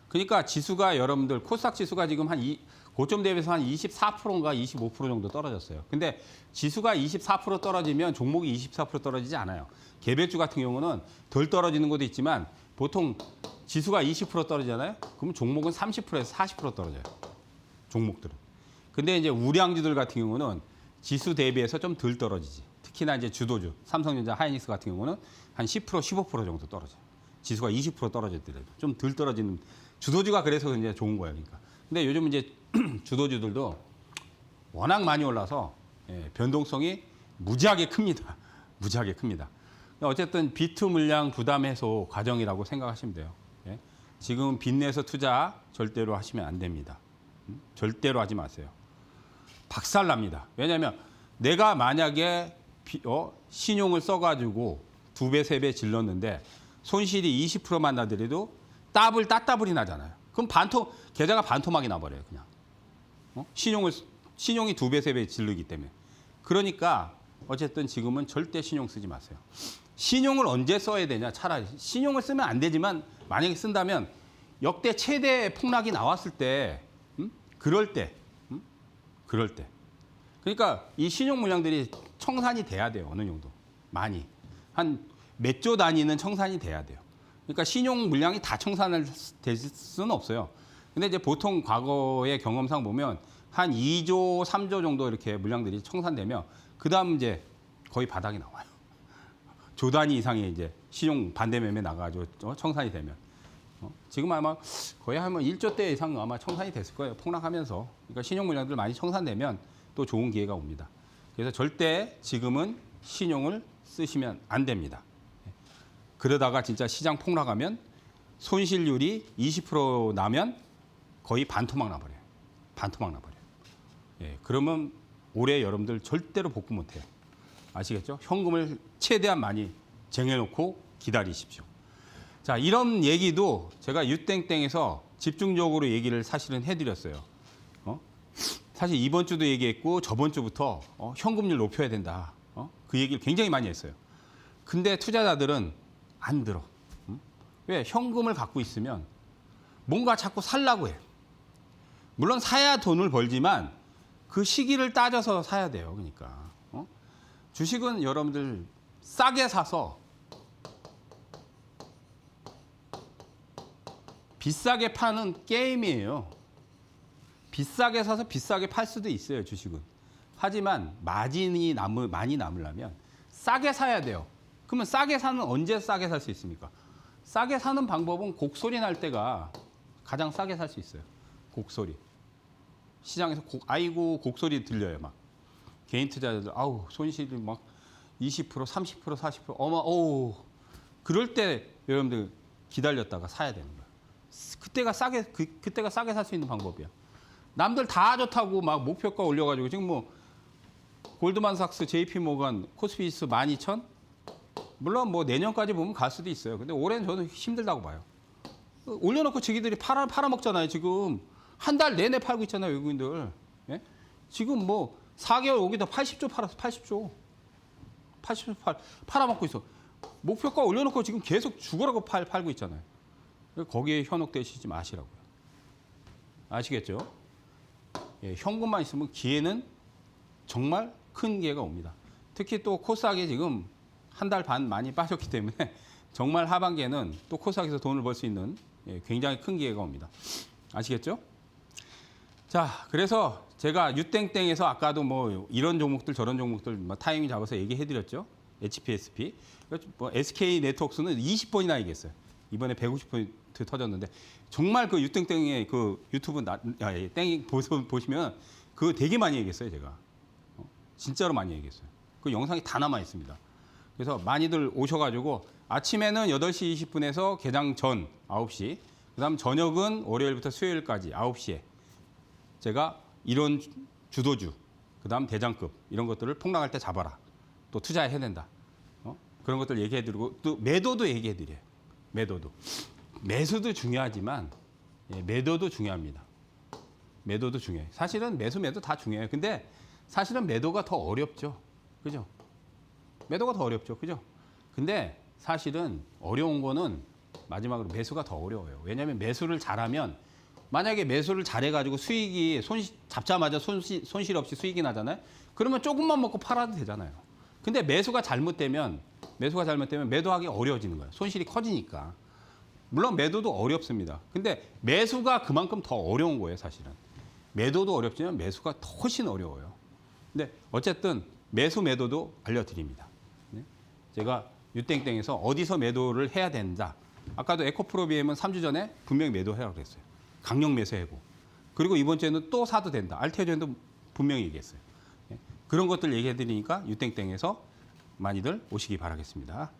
그러니까 지수가 여러분들 코스닥 지수가 지금 한 고점 대비해서 한 24%인가 25% 정도 떨어졌어요. 근데 지수가 24% 떨어지면 종목이 24% 떨어지지 않아요. 개별주 같은 경우는 덜 떨어지는 것도 있지만 보통 지수가 20% 떨어지잖아요. 그럼 종목은 30%에서 40% 떨어져요. 종목들은. 근데 이제 우량주들 같은 경우는 지수 대비해서 좀 덜 떨어지지. 특히나 이제 주도주, 삼성전자, 하이닉스 같은 경우는 한 10%, 15% 정도 떨어져요. 지수가 20% 떨어졌더라도 좀 덜 떨어지는 주도주가 그래서 이제 좋은 거예요. 그러니까. 근데 요즘 이제 주도주들도 워낙 많이 올라서 변동성이 무지하게 큽니다. 무지하게 큽니다. 어쨌든 비트 물량 부담 해소 과정이라고 생각하시면 돼요. 예? 지금 빚내서 투자 절대로 하시면 안 됩니다. 절대로 하지 마세요. 박살납니다. 왜냐하면 내가 만약에 신용을 써가지고 2배, 3배 질렀는데 손실이 20%만 나더라도 따블이 나잖아요. 그럼 계좌가 반토막이 나버려요, 그냥. 신용이 2배, 3배 질르기 때문에. 그러니까 어쨌든 지금은 절대 신용 쓰지 마세요. 신용을 언제 써야 되냐, 차라리. 신용을 쓰면 안 되지만 만약에 쓴다면 역대 최대 폭락이 나왔을 때, 그럴 때. 그러니까 이 신용 물량들이 청산이 돼야 돼요, 어느 정도. 많이. 한 몇 조 단위는 청산이 돼야 돼요. 그러니까 신용 물량이 다 청산을 될 수는 없어요. 근데 이제 보통 과거의 경험상 보면 한 2조, 3조 정도 이렇게 물량들이 청산되면 그 다음 이제 거의 바닥이 나와요. 조 단위 이상의 이제 신용 반대 매매 나가가지고 청산이 되면. 지금 아마 거의 한 1조대 이상 아마 청산이 됐을 거예요. 폭락하면서. 그러니까 신용 물량들 많이 청산되면 또 좋은 기회가 옵니다. 그래서 절대 지금은 신용을 쓰시면 안 됩니다. 그러다가 진짜 시장 폭락하면 손실률이 20% 나면 거의 반토막 나버려요. 반토막 나버려요. 예, 그러면 올해 여러분들 절대로 복구 못해요. 아시겠죠? 현금을 최대한 많이 쟁여놓고 기다리십시오. 자, 이런 얘기도 제가 유땡땡에서 집중적으로 얘기를 사실은 해드렸어요. 사실 이번 주도 얘기했고 저번 주부터 현금률 높여야 된다. 그 얘기를 굉장히 많이 했어요. 근데 투자자들은 안 들어. 왜? 현금을 갖고 있으면 뭔가 자꾸 살라고 해. 물론 사야 돈을 벌지만 그 시기를 따져서 사야 돼요. 그러니까 주식은 여러분들 싸게 사서 비싸게 파는 게임이에요. 비싸게 사서 비싸게 팔 수도 있어요, 주식은. 하지만 마진이 많이 남으려면 싸게 사야 돼요. 그러면 싸게 사는 언제 싸게 살 수 있습니까? 싸게 사는 방법은 곡소리 날 때가 가장 싸게 살 수 있어요. 곡소리. 시장에서 아이고 곡소리 들려요, 막. 개인 투자자들 아우 손실이 막 20%, 30%, 40% 어우. 그럴 때 여러분들 기다렸다가 사야 되는 거예요. 그때가 싸게 살 수 있는 방법이야. 남들 다 좋다고 막 목표가 올려가지고 지금 뭐 골드만삭스, JP모건, 코스피지수 12,000? 물론 뭐 내년까지 보면 갈 수도 있어요. 근데 올해는 저는 힘들다고 봐요. 올려놓고 지기들이 팔아먹잖아요. 지금 한 달 내내 팔고 있잖아요. 외국인들. 예? 지금 뭐 4개월 오기다 80조 팔았어. 80조. 80조 팔아먹고 있어. 목표가 올려놓고 지금 계속 죽으라고 팔고 있잖아요. 거기에 현혹되시지 마시라고요. 아시겠죠? 예, 현금만 있으면 기회는 정말 큰 기회가 옵니다. 특히 또 코스닥이 지금 한 달 반 많이 빠졌기 때문에 정말 하반기에는 또 코스닥에서 돈을 벌 수 있는 굉장히 큰 기회가 옵니다. 아시겠죠? 자, 그래서 제가 유땡땡에서 아까도 뭐 이런 종목들 저런 종목들 뭐 타이밍 잡아서 얘기해드렸죠. HPSP. 뭐 SK 네트워크스는 20번이나 얘기했어요. 이번에 150% 터졌는데 정말 그 유땡땡의 그 유튜브 땡이 보시면 그거 되게 많이 얘기했어요, 제가. 진짜로 많이 얘기했어요. 그 영상이 다 남아 있습니다. 그래서 많이들 오셔가지고 아침에는 8시 20분에서 개장 전 9시, 그다음 저녁은 월요일부터 수요일까지 9시에 제가 이런 주도주, 그다음 대장급 이런 것들을 폭락할 때 잡아라. 또 투자해야 된다. 그런 것들 얘기해드리고 또 매도도 얘기해드려요. 매도도. 매수도 중요하지만 매도도 중요합니다. 매도도 중요해요. 사실은 매도 다 중요해요. 근데 사실은 매도가 더 어렵죠. 그죠? 매도가 더 어렵죠. 그죠? 근데 사실은 어려운 거는 마지막으로 매수가 더 어려워요. 왜냐하면 매수를 잘하면 만약에 매수를 잘해가지고 수익이 잡자마자 손실 없이 수익이 나잖아요. 그러면 조금만 먹고 팔아도 되잖아요. 근데 매수가 잘못되면 매도하기 어려워지는 거예요. 손실이 커지니까. 물론 매도도 어렵습니다. 근데 매수가 그만큼 더 어려운 거예요, 사실은. 매도도 어렵지만 매수가 훨씬 어려워요. 근데 어쨌든 매도도 알려드립니다. 네? 제가 유땡땡에서 어디서 매도를 해야 된다. 아까도 에코프로비엠은 3주 전에 분명히 매도해라고 그랬어요. 강력 매수하고. 그리고 이번 주에는 또 사도 된다. 알테오젠도 분명히 얘기했어요. 네? 그런 것들 얘기해드리니까 유땡땡에서 많이들 오시기 바라겠습니다.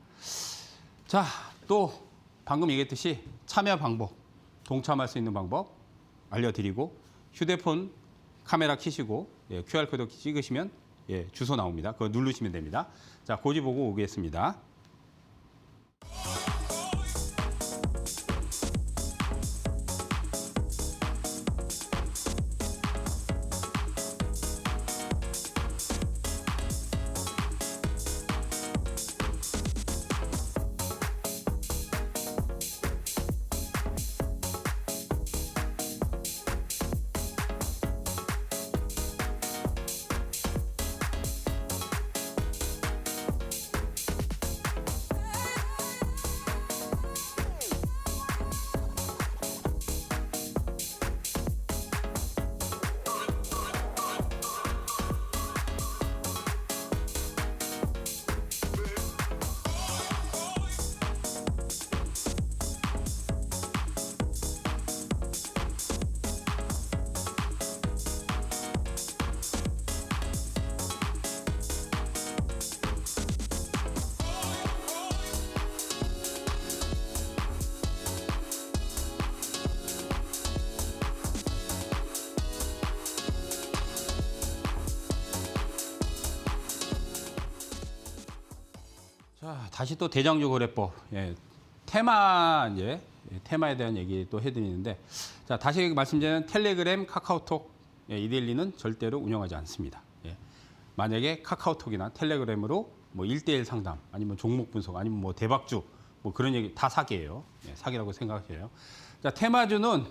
자, 또 방금 얘기했듯이 참여 방법, 동참할 수 있는 방법 알려드리고 휴대폰 카메라 켜시고 QR코드 찍으시면 주소 나옵니다. 그거 누르시면 됩니다. 자, 고지 보고 오겠습니다. 다시 또 대장주 거래법, 테마 이제 테마에 대한 얘기 또 해드리는데, 자 다시 말씀드리면 텔레그램, 카카오톡, 이데일리는 절대로 운영하지 않습니다. 만약에 카카오톡이나 텔레그램으로 뭐 1대1 상담, 아니면 종목 분석, 아니면 뭐 대박주, 뭐 그런 얘기 다 사기예요. 사기라고 생각해요. 자 테마주는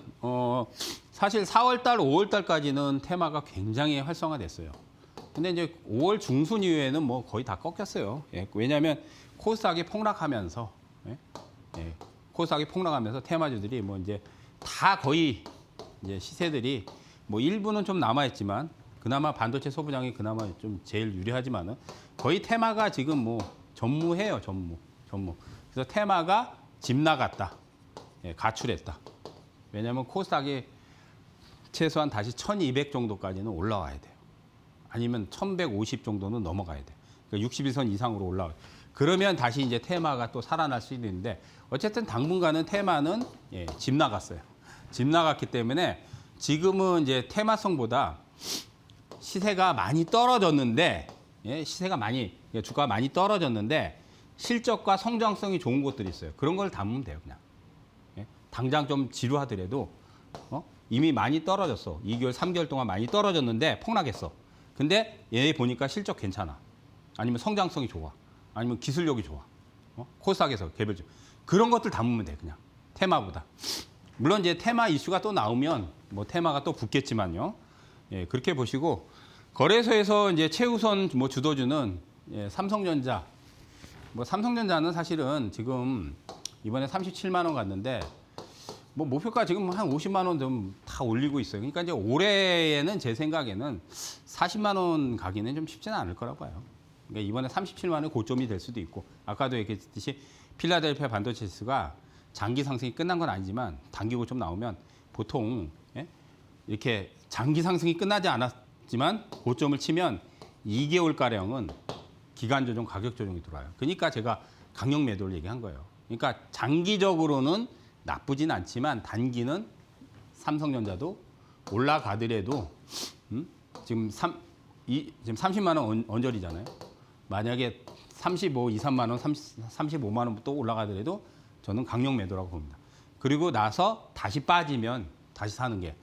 사실 4월달, 5월달까지는 테마가 굉장히 활성화됐어요. 근데 이제 5월 중순 이후에는 뭐 거의 다 꺾였어요. 왜냐하면 코스닥이 폭락하면서, 코스닥이 폭락하면서 테마주들이 뭐 이제 다 거의 이제 시세들이 뭐 일부는 좀 남아있지만, 그나마 반도체 소부장이 그나마 좀 제일 유리하지만은 거의 테마가 지금 뭐 전무해요, 전무. 그래서 테마가 집 나갔다, 가출했다. 왜냐하면 코스닥이 최소한 다시 1200 정도까지는 올라와야 돼요. 아니면 1150 정도는 넘어가야 돼요. 그러니까 61선 이상으로 올라와요. 그러면 다시 이제 테마가 또 살아날 수 있는데, 어쨌든 당분간은 테마는 집 나갔어요. 집 나갔기 때문에 지금은 이제 테마성보다 시세가 많이 떨어졌는데, 주가가 많이 떨어졌는데 실적과 성장성이 좋은 곳들이 있어요. 그런 걸 담으면 돼요, 그냥. 당장 좀 지루하더라도 이미 많이 떨어졌어. 2개월, 3개월 동안 많이 떨어졌는데 폭락했어. 근데 얘 보니까 실적 괜찮아. 아니면 성장성이 좋아. 아니면 기술력이 좋아. 코스닥에서 개별적. 그런 것들 담으면 돼, 그냥. 테마보다. 물론 이제 테마 이슈가 또 나오면 뭐 테마가 또 붙겠지만요. 그렇게 보시고, 거래소에서 이제 최우선 뭐 주도주는 삼성전자. 뭐 삼성전자는 사실은 지금 이번에 37만 원 갔는데, 뭐 목표가 지금 한 50만 원 좀 다 올리고 있어요. 그러니까 이제 올해에는 제 생각에는 40만 원 가기는 좀 쉽지는 않을 거라고 봐요. 그러니까 이번에 37만 원 고점이 될 수도 있고, 아까도 얘기했듯이 필라델피아 반도체 지수가 장기 상승이 끝난 건 아니지만 단기 고점 나오면 보통 이렇게 장기 상승이 끝나지 않았지만 고점을 치면 2개월가량은 기간 조정, 가격 조정이 들어와요. 그러니까 제가 강력 매도를 얘기한 거예요. 그러니까 장기적으로는 나쁘진 않지만 단기는 삼성전자도 올라가더라도 지금 30만 원 언저리잖아요. 만약에 35, 2, 3만 원, 35만 원부터 올라가더라도 저는 강력 매도라고 봅니다. 그리고 나서 다시 빠지면 다시 사는 게.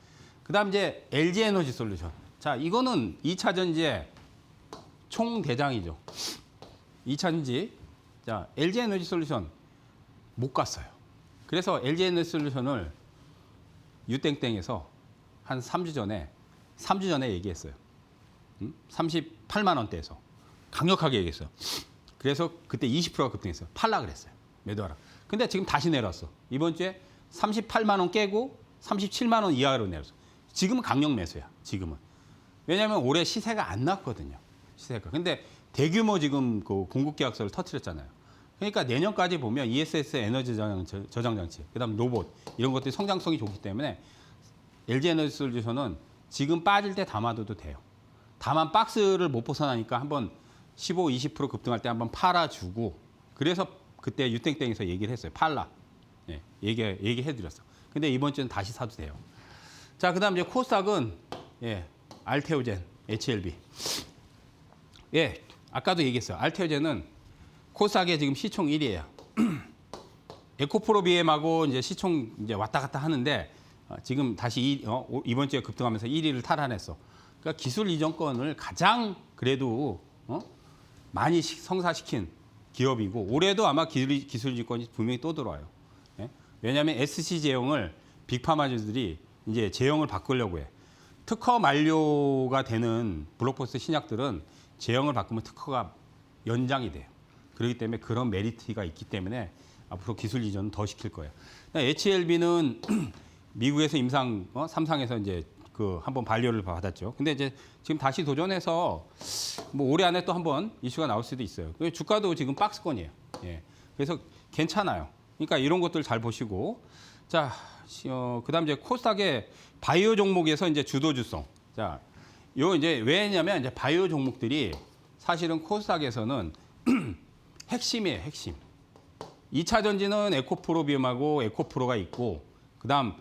그다음 이제 LG 에너지 솔루션. 자, 이거는 2차 전지의 총대장이죠. 2차 전지. 자, LG 에너지 솔루션 못 갔어요. 그래서 LG 에너지 솔루션을 유땡땡에서 한 3주 전에 얘기했어요. 38만 원대에서 강력하게 얘기했어요. 그래서 그때 20%가 급등했어요. 팔라 그랬어요. 매도하라. 근데 지금 다시 내려왔어. 이번 주에 38만 원 깨고 37만 원 이하로 내렸어. 지금은 강력 매수야. 지금은. 왜냐하면 올해 시세가 안 났거든요. 시세가. 근데 대규모 지금 그 공급 계약서를 터뜨렸잖아요. 그러니까 내년까지 보면 ESS 에너지 저장 장치, 그다음 로봇 이런 것들이 성장성이 좋기 때문에 LG 에너지 솔루션은 지금 빠질 때 담아둬도 돼요. 다만 박스를 못 벗어나니까 한번 15, 20% 급등할 때 한번 팔아주고, 그래서 그때 유땡땡에서 얘기를 했어요. 팔라. 얘기해드렸어. 근데 이번 주는 다시 사도 돼요. 자, 그다음 이제 코스닥은 알테오젠, HLB. 아까도 얘기했어요. 알테오젠은 코스닥에 지금 시총 1위예요. 에코프로 BM하고 이제 시총 이제 왔다 갔다 하는데 지금 다시 이번 주에 급등하면서 1위를 탈환했어. 그러니까 기술 이전권을 가장 그래도 많이 성사시킨 기업이고, 올해도 아마 기술 이전권이 분명히 또 들어와요. 왜냐하면 SC 제형을 빅파마주들이 이제 제형을 바꾸려고 해. 특허 만료가 되는 블록버스터 신약들은 제형을 바꾸면 특허가 연장이 돼요. 그렇기 때문에 그런 메리트가 있기 때문에 앞으로 기술 이전은 더 시킬 거예요. HLB는 미국에서 임상 3상에서 이제 그 한번 반려를 받았죠. 근데 이제 지금 다시 도전해서 뭐 올해 안에 또 한번 이슈가 나올 수도 있어요. 주가도 지금 박스권이에요. 그래서 괜찮아요. 그러니까 이런 것들 잘 보시고, 자, 그다음 이제 코스닥의 바이오 종목에서 이제 주도주성. 자, 요 이제 왜냐면 이제 바이오 종목들이 사실은 코스닥에서는 핵심이에요, 핵심. 2차 전지는 에코프로비움하고 에코프로가 있고, 그다음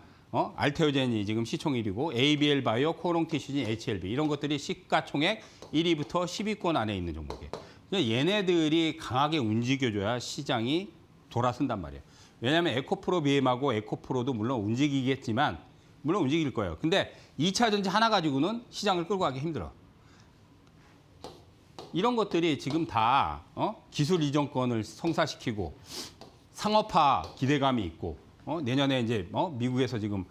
알테오젠이 지금 시총 1위고, ABL 바이오, 코롱티슈진, HLB 이런 것들이 시가총액 1위부터 10위권 안에 있는 종목이에요. 그러니까 얘네들이 강하게 움직여줘야 시장이 돌아선단 말이에요. 왜냐하면 에코프로 BM하고 에코프로도 물론 움직이겠지만 물론 움직일 거예요. 근데 2차 전지 하나 가지고는 시장을 끌고 가기 힘들어. 이런 것들이 지금 다 기술 이전권을 성사시키고 상업화 기대감이 있고 내년에 이제 미국에서 지금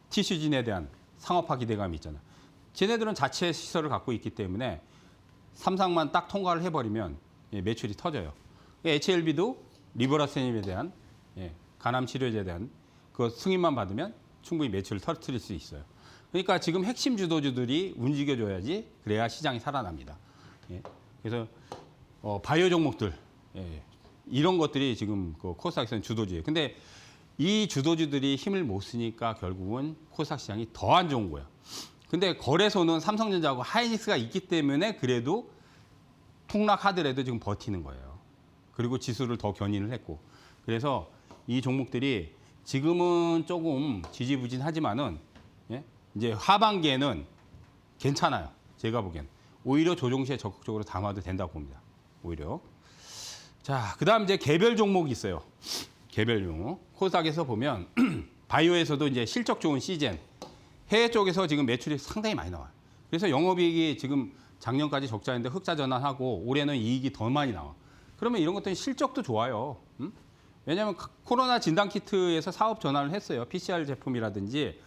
티슈진에 대한 상업화 기대감이 있잖아. 쟤네들은 자체 시설을 갖고 있기 때문에 삼상만 딱 통과를 해버리면 매출이 터져요. HLB도 리보라센입에 대한 간암 치료제에 대한 그 승인만 받으면 충분히 매출을 터뜨릴 수 있어요. 그러니까 지금 핵심 주도주들이 움직여줘야지 그래야 시장이 살아납니다. 그래서 바이오 종목들 이런 것들이 지금 그 코스닥에서는 주도주예요. 근데 이 주도주들이 힘을 못 쓰니까 결국은 코스닥 시장이 더 안 좋은 거예요. 근데 거래소는 삼성전자하고 하이닉스가 있기 때문에 그래도 폭락하더라도 지금 버티는 거예요. 그리고 지수를 더 견인을 했고. 그래서 이 종목들이 지금은 조금 지지부진하지만은 이제 하반기에는 괜찮아요. 제가 보기엔. 오히려 조정 시에 적극적으로 담아도 된다고 봅니다. 오히려. 자, 그다음 이제 개별 종목이 있어요. 개별 종목. 코스닥에서 보면 바이오에서도 이제 실적 좋은 시젠. 해외 쪽에서 지금 매출이 상당히 많이 나와요. 그래서 영업이익이 지금 작년까지 적자인데 흑자 전환하고 올해는 이익이 더 많이 나와. 그러면 이런 것들은 실적도 좋아요. 왜냐하면 코로나 진단키트에서 사업 전환을 했어요. PCR 제품이라든지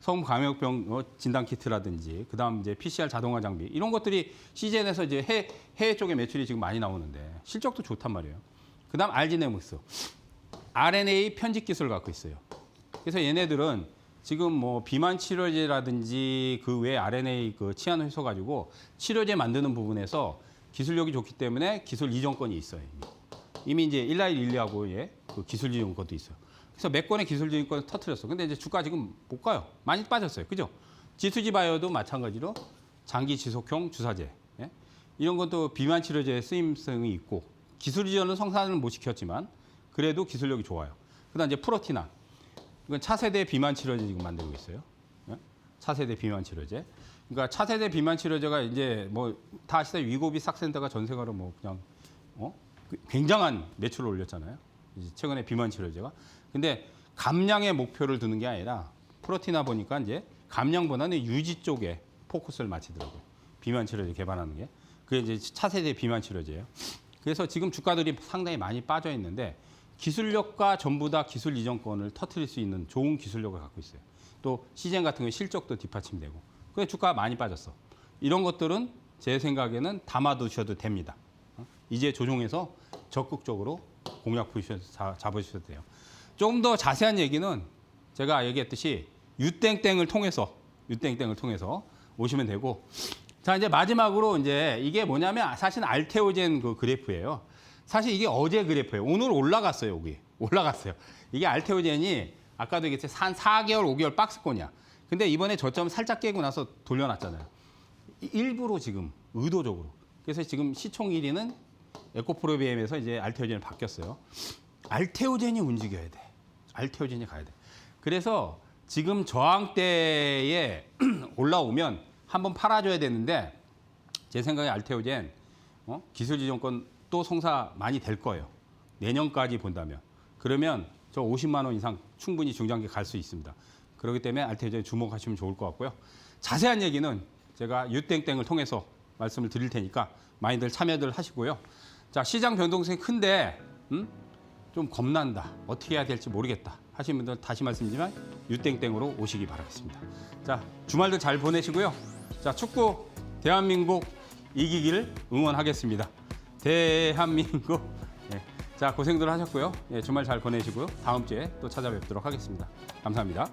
성감염병 진단키트라든지 그다음 이제 PCR 자동화 장비 이런 것들이 시즌에서 이제 해외 쪽에 매출이 지금 많이 나오는데 실적도 좋단 말이에요. 그다음 알지네믹스 RNA 편집 기술을 갖고 있어요. 그래서 얘네들은 지금 뭐 비만 치료제라든지 그 외 RNA 그 치안 회소 가지고 치료제 만드는 부분에서 기술력이 좋기 때문에 기술 이전권이 있어요. 이미 이제 일라이 릴리하고 그 기술 이전권도 있어요. 그래서 몇 건의 기술 이전권을 터뜨렸어. 근데 이제 주가 지금 못 가요. 많이 빠졌어요. 그죠? 지수지 바이오도 마찬가지로 장기 지속형 주사제 이런 것도 비만 치료제의 쓰임성이 있고 기술 이전은 성사를 못 시켰지만 그래도 기술력이 좋아요. 그다음 이제 프로티나 이건 차세대 비만 치료제 지금 만들고 있어요. 차세대 비만 치료제. 그러니까 차세대 비만 치료제가 이제 뭐 다 아시다시피 위고비 싹센터가 전 세계로 뭐 그냥 굉장한 매출을 올렸잖아요. 최근에 비만 치료제가. 근데 감량의 목표를 두는 게 아니라 프로티나 보니까 이제 감량보다는 유지 쪽에 포커스를 맞추더라고요. 비만 치료제 개발하는 게. 그게 이제 차세대 비만 치료제예요. 그래서 지금 주가들이 상당히 많이 빠져 있는데 기술력과 전부 다 기술 이전권을 터뜨릴 수 있는 좋은 기술력을 갖고 있어요. 또 시젠 같은 경우 실적도 뒷받침되고. 그래서 주가가 많이 빠졌어. 이런 것들은 제 생각에는 담아두셔도 됩니다. 이제 조정해서 적극적으로 공략 포지션 잡으셔도 돼요. 좀 더 자세한 얘기는 제가 얘기했듯이 유땡땡을 통해서 오시면 되고. 자, 이제 마지막으로 이제 이게 뭐냐면 사실 알테오젠 그 그래프예요. 사실 이게 어제 그래프예요. 오늘 올라갔어요, 여기. 올라갔어요. 이게 알테오젠이 아까도 얘기했듯이 한 4개월, 5개월 박스권이야. 근데 이번에 저점 살짝 깨고 나서 돌려놨잖아요. 일부러 지금 의도적으로. 그래서 지금 시총 1위는 에코프로 BM에서 이제 알테오젠이 바뀌었어요. 알테오젠이 움직여야 돼. 알테오젠이 가야 돼. 그래서 지금 저항대에 올라오면 한번 팔아줘야 되는데 제 생각에 알테오젠 기술 지정권 또 성사 많이 될 거예요. 내년까지 본다면. 그러면 저 50만 원 이상 충분히 중장기 갈 수 있습니다. 그렇기 때문에 알테오젠 주목하시면 좋을 것 같고요. 자세한 얘기는 제가 유땡땡을 통해서 말씀을 드릴 테니까 많이들 참여들 하시고요. 자, 시장 변동성이 큰데 좀 겁난다. 어떻게 해야 될지 모르겠다. 하시는 분들 다시 말씀드리지만 유땡땡으로 오시기 바라겠습니다. 자, 주말도 잘 보내시고요. 자, 축구 대한민국 이기기를 응원하겠습니다. 대한민국. 자, 고생들 하셨고요. 주말 잘 보내시고요. 다음 주에 또 찾아뵙도록 하겠습니다. 감사합니다.